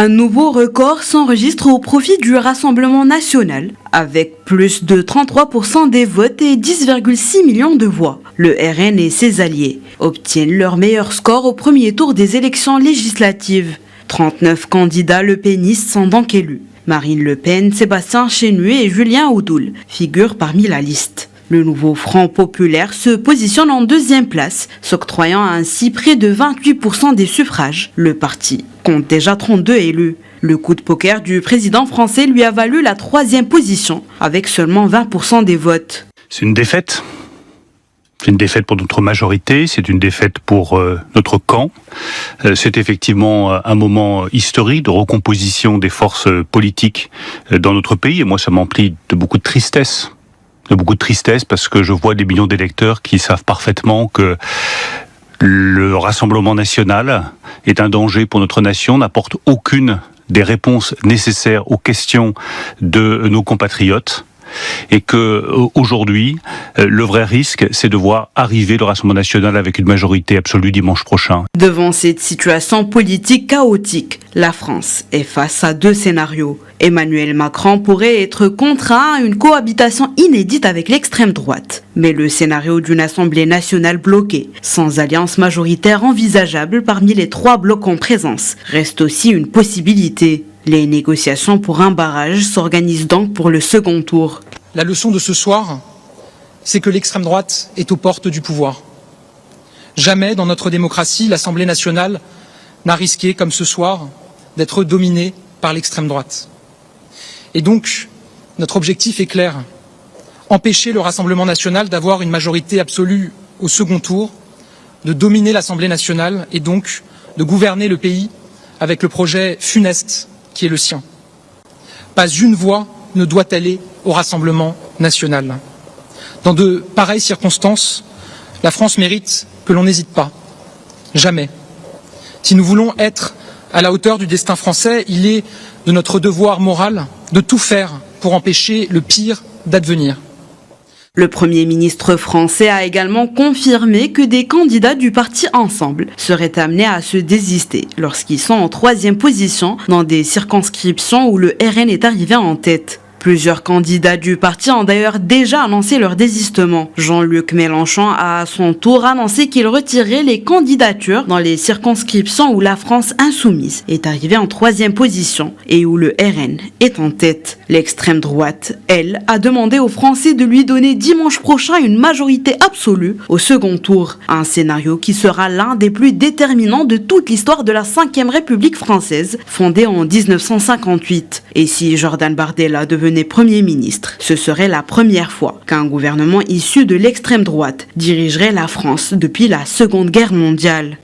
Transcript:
Un nouveau record s'enregistre au profit du Rassemblement national, avec plus de 33% des votes et 10,6 millions de voix. Le RN et ses alliés obtiennent leur meilleur score au premier tour des élections législatives. 39 candidats lepénistes sont donc élus. Marine Le Pen, Sébastien Chenu et Julien Oudoul figurent parmi la liste. Le nouveau Front populaire se positionne en deuxième place, s'octroyant ainsi près de 28% des suffrages. Le parti compte déjà 32 élus. Le coup de poker du président français lui a valu la troisième position, avec seulement 20% des votes. C'est une défaite. C'est une défaite pour notre majorité, c'est une défaite pour notre camp. C'est effectivement un moment historique de recomposition des forces politiques dans notre pays. Et moi, ça m'emplit de beaucoup de tristesse. Parce que je vois des millions d'électeurs qui savent parfaitement que le Rassemblement national est un danger pour notre nation, n'apporte aucune des réponses nécessaires aux questions de nos compatriotes. Et que aujourd'hui, le vrai risque, c'est de voir arriver le Rassemblement national avec une majorité absolue dimanche prochain. Devant cette situation politique chaotique, la France est face à deux scénarios. Emmanuel Macron pourrait être contraint à une cohabitation inédite avec l'extrême droite. Mais le scénario d'une Assemblée nationale bloquée, sans alliance majoritaire envisageable parmi les trois blocs en présence, reste aussi une possibilité. Les négociations pour un barrage s'organisent donc pour le second tour. La leçon de ce soir, c'est que l'extrême droite est aux portes du pouvoir. Jamais dans notre démocratie, l'Assemblée nationale n'a risqué, comme ce soir, d'être dominée par l'extrême droite. Et donc, notre objectif est clair. Empêcher le Rassemblement national d'avoir une majorité absolue au second tour, de dominer l'Assemblée nationale et donc de gouverner le pays avec le projet funeste qui est le sien. Pas une voix ne doit aller au Rassemblement national. Dans de pareilles circonstances, la France mérite que l'on n'hésite pas. Jamais. Si nous voulons être à la hauteur du destin français, il est de notre devoir moral de tout faire pour empêcher le pire d'advenir. Le Premier ministre français a également confirmé que des candidats du parti Ensemble seraient amenés à se désister lorsqu'ils sont en troisième position dans des circonscriptions où le RN est arrivé en tête. Plusieurs candidats du parti ont d'ailleurs déjà annoncé leur désistement. Jean-Luc Mélenchon a à son tour annoncé qu'il retirait les candidatures dans les circonscriptions où la France insoumise est arrivée en troisième position et où le RN est en tête. L'extrême droite, elle, a demandé aux Français de lui donner dimanche prochain une majorité absolue au second tour. Un scénario qui sera l'un des plus déterminants de toute l'histoire de la Ve République française, fondée en 1958. Et si Jordan Bardella devenait Premier ministre, ce serait la première fois qu'un gouvernement issu de l'extrême droite dirigerait la France depuis la Seconde Guerre mondiale.